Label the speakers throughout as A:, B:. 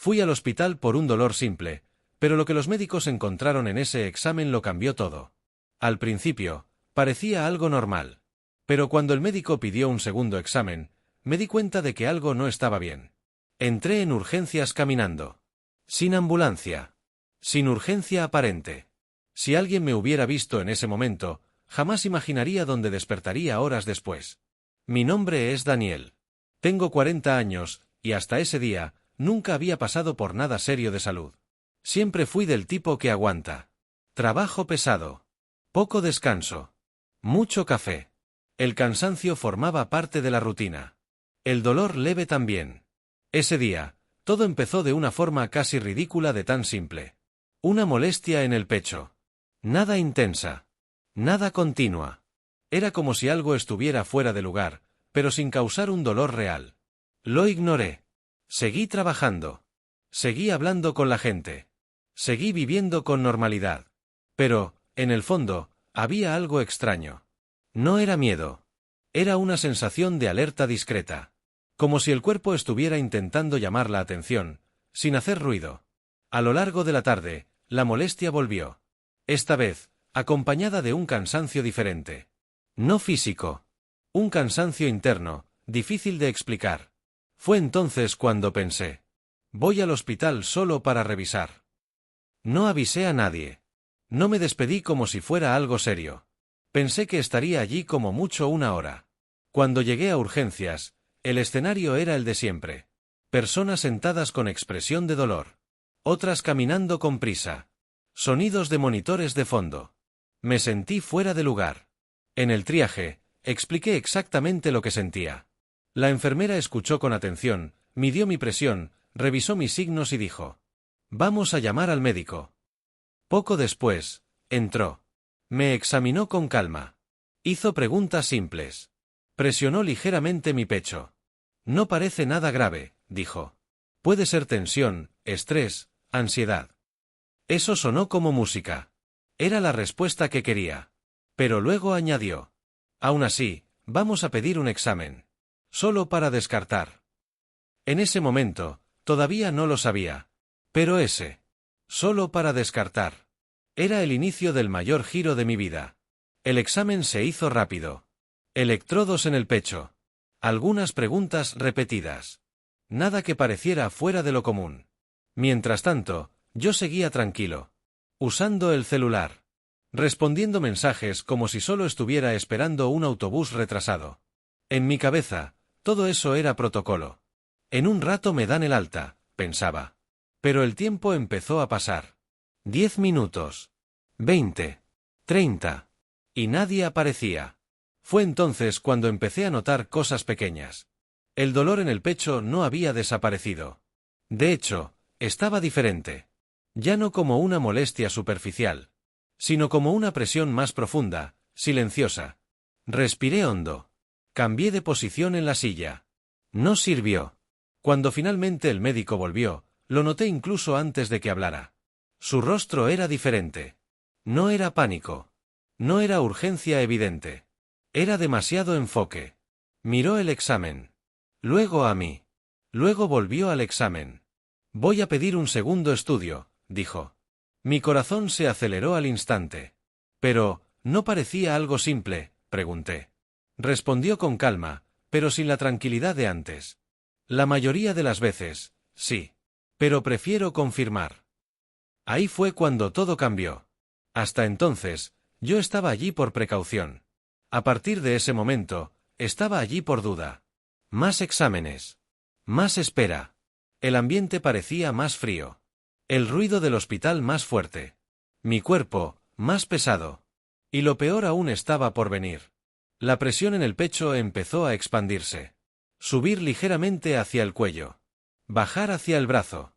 A: Fui al hospital por un dolor simple, pero lo que los médicos encontraron en ese examen lo cambió todo. Al principio, parecía algo normal. Pero cuando el médico pidió un segundo examen, me di cuenta de que algo no estaba bien. Entré en urgencias caminando. Sin ambulancia. Sin urgencia aparente. Si alguien me hubiera visto en ese momento, jamás imaginaría dónde despertaría horas después. Mi nombre es Daniel. Tengo 40 años, y hasta ese día, nunca había pasado por nada serio de salud. Siempre fui del tipo que aguanta. Trabajo pesado. Poco descanso. Mucho café. El cansancio formaba parte de la rutina. El dolor leve también. Ese día, todo empezó de una forma casi ridícula de tan simple. Una molestia en el pecho. Nada intensa. Nada continua. Era como si algo estuviera fuera de lugar, pero sin causar un dolor real. Lo ignoré. Seguí trabajando. Seguí hablando con la gente. Seguí viviendo con normalidad. Pero, en el fondo, había algo extraño. No era miedo. Era una sensación de alerta discreta. Como si el cuerpo estuviera intentando llamar la atención, sin hacer ruido. A lo largo de la tarde, la molestia volvió. Esta vez, acompañada de un cansancio diferente. No físico. Un cansancio interno, difícil de explicar. Fue entonces cuando pensé. Voy al hospital solo para revisar. No avisé a nadie. No me despedí como si fuera algo serio. Pensé que estaría allí como mucho una hora. Cuando llegué a urgencias, el escenario era el de siempre. Personas sentadas con expresión de dolor. Otras caminando con prisa. Sonidos de monitores de fondo. Me sentí fuera de lugar. En el triaje, expliqué exactamente lo que sentía. La enfermera escuchó con atención, midió mi presión, revisó mis signos y dijo: «Vamos a llamar al médico». Poco después, entró. Me examinó con calma. Hizo preguntas simples. Presionó ligeramente mi pecho. «No parece nada grave», dijo. «Puede ser tensión, estrés, ansiedad». Eso sonó como música. Era la respuesta que quería. Pero luego añadió: «Aún así, vamos a pedir un examen. Solo para descartar». En ese momento, todavía no lo sabía. Pero solo para descartar, era el inicio del mayor giro de mi vida. El examen se hizo rápido. Electrodos en el pecho. Algunas preguntas repetidas. Nada que pareciera fuera de lo común. Mientras tanto, yo seguía tranquilo. Usando el celular. Respondiendo mensajes como si solo estuviera esperando un autobús retrasado. En mi cabeza, todo eso era protocolo. En un rato me dan el alta, pensaba. Pero el tiempo empezó a pasar. 10 minutos. 20. 30. Y nadie aparecía. Fue entonces cuando empecé a notar cosas pequeñas. El dolor en el pecho no había desaparecido. De hecho, estaba diferente. Ya no como una molestia superficial, sino como una presión más profunda, silenciosa. Respiré hondo. Cambié de posición en la silla. No sirvió. Cuando finalmente el médico volvió, lo noté incluso antes de que hablara. Su rostro era diferente. No era pánico. No era urgencia evidente. Era demasiado enfoque. Miró el examen. Luego a mí. Luego volvió al examen. «Voy a pedir un segundo estudio», dijo. Mi corazón se aceleró al instante. «Pero, ¿no parecía algo simple?», pregunté. Respondió con calma, pero sin la tranquilidad de antes. «La mayoría de las veces, sí. Pero prefiero confirmar». Ahí fue cuando todo cambió. Hasta entonces, yo estaba allí por precaución. A partir de ese momento, estaba allí por duda. Más exámenes. Más espera. El ambiente parecía más frío. El ruido del hospital más fuerte. Mi cuerpo, más pesado. Y lo peor aún estaba por venir. La presión en el pecho empezó a expandirse. Subir ligeramente hacia el cuello. Bajar hacia el brazo.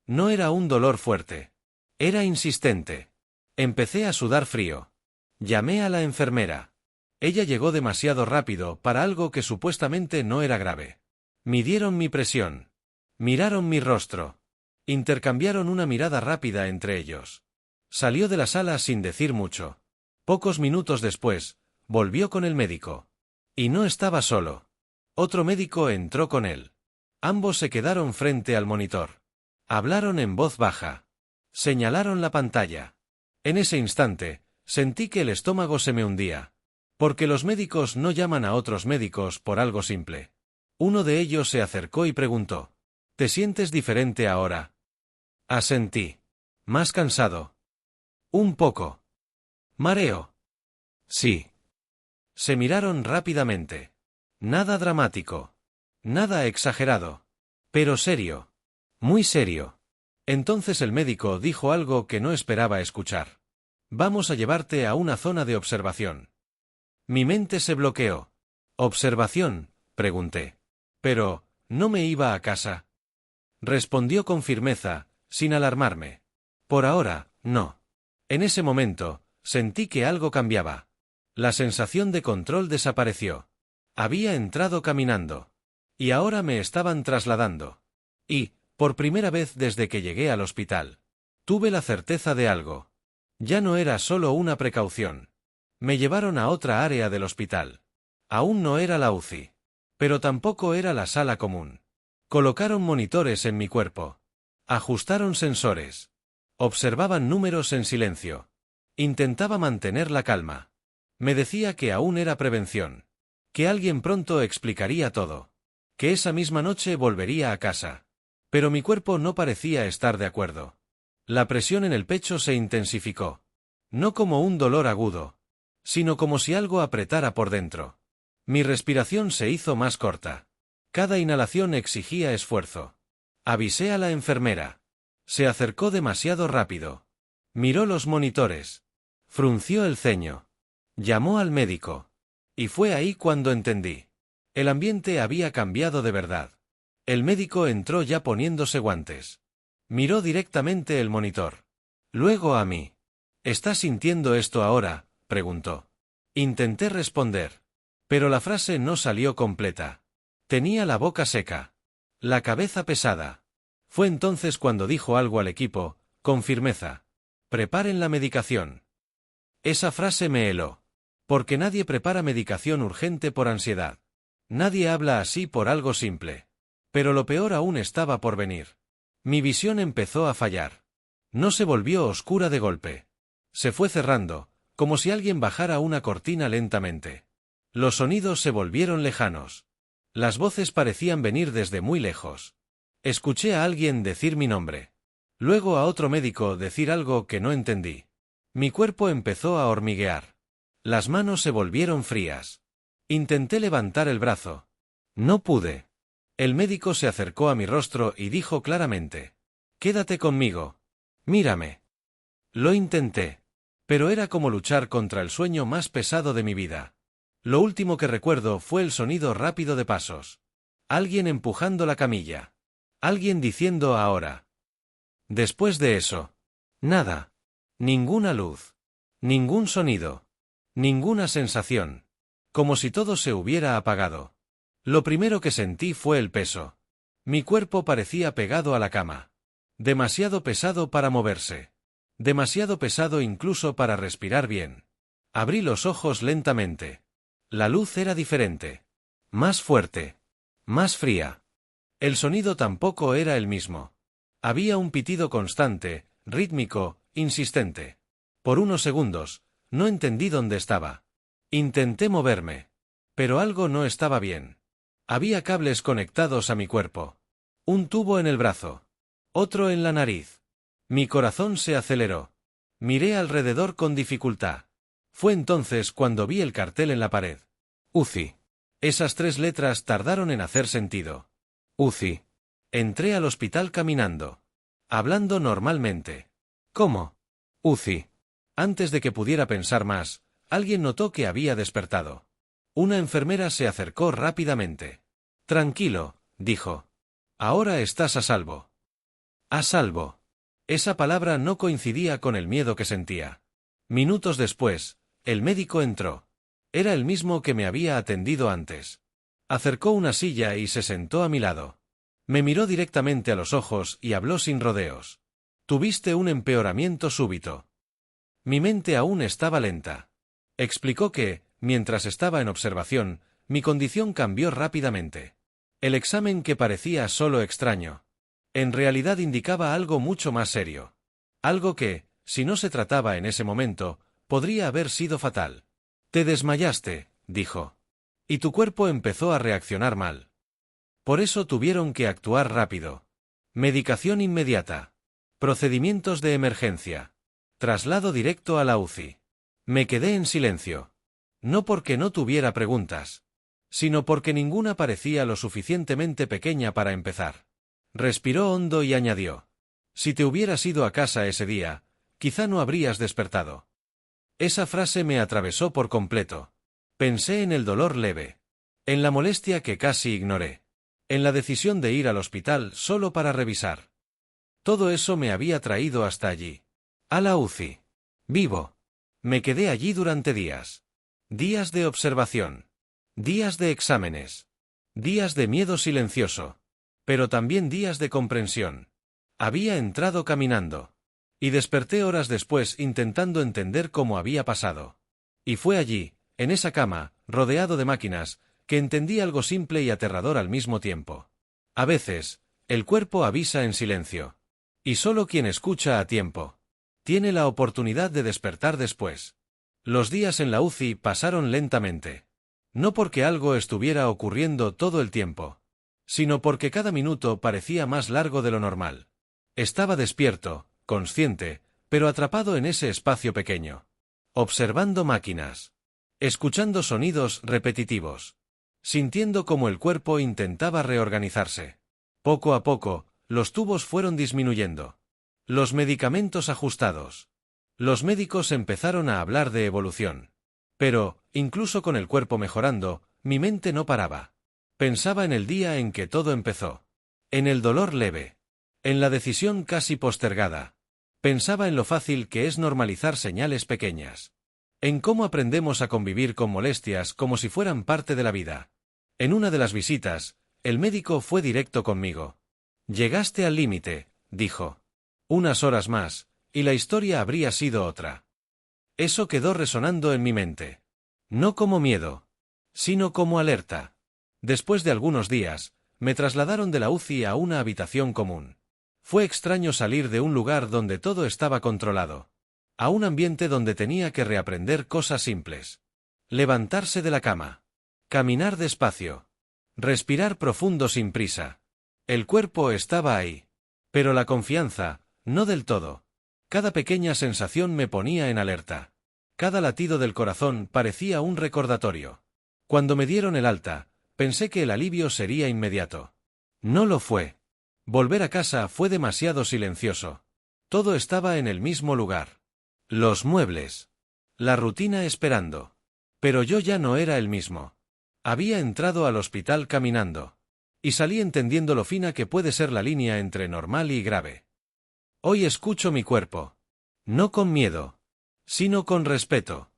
A: No era un dolor fuerte. Era insistente. Empecé a sudar frío. Llamé a la enfermera. Ella llegó demasiado rápido para algo que supuestamente no era grave. Midieron mi presión. Miraron mi rostro. Intercambiaron una mirada rápida entre ellos. Salió de la sala sin decir mucho. Pocos minutos después, volvió con el médico. Y no estaba solo. Otro médico entró con él. Ambos se quedaron frente al monitor. Hablaron en voz baja. Señalaron la pantalla. En ese instante, sentí que el estómago se me hundía. Porque los médicos no llaman a otros médicos por algo simple. Uno de ellos se acercó y preguntó: ¿Te sientes diferente ahora? Asentí. ¿Más cansado? Un poco. ¿Mareo? Sí. Se miraron rápidamente. Nada dramático. Nada exagerado. Pero serio. Muy serio. Entonces el médico dijo algo que no esperaba escuchar. Vamos a llevarte a una zona de observación. Mi mente se bloqueó. ¿Observación?, pregunté. Pero, ¿no me iba a casa? Respondió con firmeza, sin alarmarme. Por ahora, no. En ese momento, sentí que algo cambiaba. La sensación de control desapareció. Había entrado caminando. Y ahora me estaban trasladando. Y, por primera vez desde que llegué al hospital, tuve la certeza de algo. Ya no era solo una precaución. Me llevaron a otra área del hospital. Aún no era la UCI. Pero tampoco era la sala común. Colocaron monitores en mi cuerpo. Ajustaron sensores. Observaban números en silencio. Intentaba mantener la calma. Me decía que aún era prevención. Que alguien pronto explicaría todo. Que esa misma noche volvería a casa. Pero mi cuerpo no parecía estar de acuerdo. La presión en el pecho se intensificó. No como un dolor agudo, sino como si algo apretara por dentro. Mi respiración se hizo más corta. Cada inhalación exigía esfuerzo. Avisé a la enfermera. Se acercó demasiado rápido. Miró los monitores. Frunció el ceño. Llamó al médico. Y fue ahí cuando entendí. El ambiente había cambiado de verdad. El médico entró ya poniéndose guantes. Miró directamente el monitor. Luego a mí. ¿Estás sintiendo esto ahora?, preguntó. Intenté responder. Pero la frase no salió completa. Tenía la boca seca. La cabeza pesada. Fue entonces cuando dijo algo al equipo, con firmeza. Preparen la medicación. Esa frase me heló. Porque nadie prepara medicación urgente por ansiedad. Nadie habla así por algo simple. Pero lo peor aún estaba por venir. Mi visión empezó a fallar. No se volvió oscura de golpe. Se fue cerrando, como si alguien bajara una cortina lentamente. Los sonidos se volvieron lejanos. Las voces parecían venir desde muy lejos. Escuché a alguien decir mi nombre. Luego a otro médico decir algo que no entendí. Mi cuerpo empezó a hormiguear. Las manos se volvieron frías. Intenté levantar el brazo. No pude. El médico se acercó a mi rostro y dijo claramente: «Quédate conmigo. Mírame». Lo intenté. Pero era como luchar contra el sueño más pesado de mi vida. Lo último que recuerdo fue el sonido rápido de pasos. Alguien empujando la camilla. Alguien diciendo ahora. Después de eso. Nada. Ninguna luz. Ningún sonido. Ninguna sensación. Como si todo se hubiera apagado. Lo primero que sentí fue el peso. Mi cuerpo parecía pegado a la cama. Demasiado pesado para moverse. Demasiado pesado incluso para respirar bien. Abrí los ojos lentamente. La luz era diferente. Más fuerte. Más fría. El sonido tampoco era el mismo. Había un pitido constante, rítmico, insistente. Por unos segundos, no entendí dónde estaba. Intenté moverme. Pero algo no estaba bien. Había cables conectados a mi cuerpo. Un tubo en el brazo. Otro en la nariz. Mi corazón se aceleró. Miré alrededor con dificultad. Fue entonces cuando vi el cartel en la pared. UCI. Esas 3 letras tardaron en hacer sentido. UCI. Entré al hospital caminando. Hablando normalmente. ¿Cómo? UCI. Antes de que pudiera pensar más, alguien notó que había despertado. Una enfermera se acercó rápidamente. Tranquilo, dijo. Ahora estás a salvo. A salvo. Esa palabra no coincidía con el miedo que sentía. Minutos después, el médico entró. Era el mismo que me había atendido antes. Acercó una silla y se sentó a mi lado. Me miró directamente a los ojos y habló sin rodeos. Tuviste un empeoramiento súbito. Mi mente aún estaba lenta. Explicó que, mientras estaba en observación, mi condición cambió rápidamente. El examen que parecía solo extraño. En realidad indicaba algo mucho más serio. Algo que, si no se trataba en ese momento, podría haber sido fatal. Te desmayaste, dijo. Y tu cuerpo empezó a reaccionar mal. Por eso tuvieron que actuar rápido. Medicación inmediata. Procedimientos de emergencia. Traslado directo a la UCI. Me quedé en silencio. No porque no tuviera preguntas, sino porque ninguna parecía lo suficientemente pequeña para empezar. Respiró hondo y añadió: si te hubieras ido a casa ese día, quizá no habrías despertado. Esa frase me atravesó por completo. Pensé en el dolor leve, en la molestia que casi ignoré, en la decisión de ir al hospital solo para revisar. Todo eso me había traído hasta allí. A la UCI. Vivo. Me quedé allí durante días. Días de observación. Días de exámenes. Días de miedo silencioso. Pero también días de comprensión. Había entrado caminando. Y desperté horas después intentando entender cómo había pasado. Y fue allí, en esa cama, rodeado de máquinas, que entendí algo simple y aterrador al mismo tiempo. A veces, el cuerpo avisa en silencio. Y solo quien escucha a tiempo tiene la oportunidad de despertar después. Los días en la UCI pasaron lentamente. No porque algo estuviera ocurriendo todo el tiempo, sino porque cada minuto parecía más largo de lo normal. Estaba despierto, consciente, pero atrapado en ese espacio pequeño. Observando máquinas. Escuchando sonidos repetitivos. Sintiendo cómo el cuerpo intentaba reorganizarse. Poco a poco, los tubos fueron disminuyendo. Los medicamentos ajustados. Los médicos empezaron a hablar de evolución. Pero, incluso con el cuerpo mejorando, mi mente no paraba. Pensaba en el día en que todo empezó. En el dolor leve. En la decisión casi postergada. Pensaba en lo fácil que es normalizar señales pequeñas. En cómo aprendemos a convivir con molestias como si fueran parte de la vida. En una de las visitas, el médico fue directo conmigo. Llegaste al límite, dijo. Unas horas más, y la historia habría sido otra. Eso quedó resonando en mi mente. No como miedo, sino como alerta. Después de algunos días, me trasladaron de la UCI a una habitación común. Fue extraño salir de un lugar donde todo estaba controlado, a un ambiente donde tenía que reaprender cosas simples. Levantarse de la cama. Caminar despacio. Respirar profundo sin prisa. El cuerpo estaba ahí. Pero la confianza, no del todo. Cada pequeña sensación me ponía en alerta. Cada latido del corazón parecía un recordatorio. Cuando me dieron el alta, pensé que el alivio sería inmediato. No lo fue. Volver a casa fue demasiado silencioso. Todo estaba en el mismo lugar. Los muebles. La rutina esperando. Pero yo ya no era el mismo. Había entrado al hospital caminando. Y salí entendiendo lo fina que puede ser la línea entre normal y grave. Hoy escucho mi cuerpo. No con miedo, sino con respeto.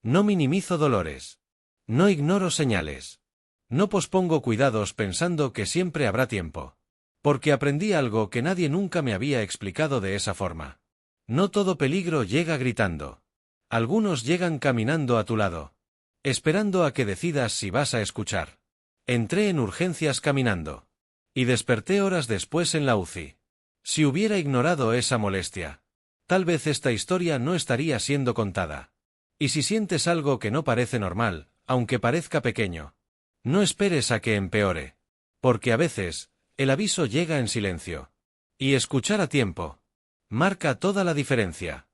A: No minimizo dolores. No ignoro señales. No pospongo cuidados pensando que siempre habrá tiempo. Porque aprendí algo que nadie nunca me había explicado de esa forma. No todo peligro llega gritando. Algunos llegan caminando a tu lado, esperando a que decidas si vas a escuchar. Entré en urgencias caminando. Y desperté horas después en la UCI. Si hubiera ignorado esa molestia, tal vez esta historia no estaría siendo contada. Y si sientes algo que no parece normal, aunque parezca pequeño, no esperes a que empeore. Porque a veces, el aviso llega en silencio. Y escuchar a tiempo marca toda la diferencia.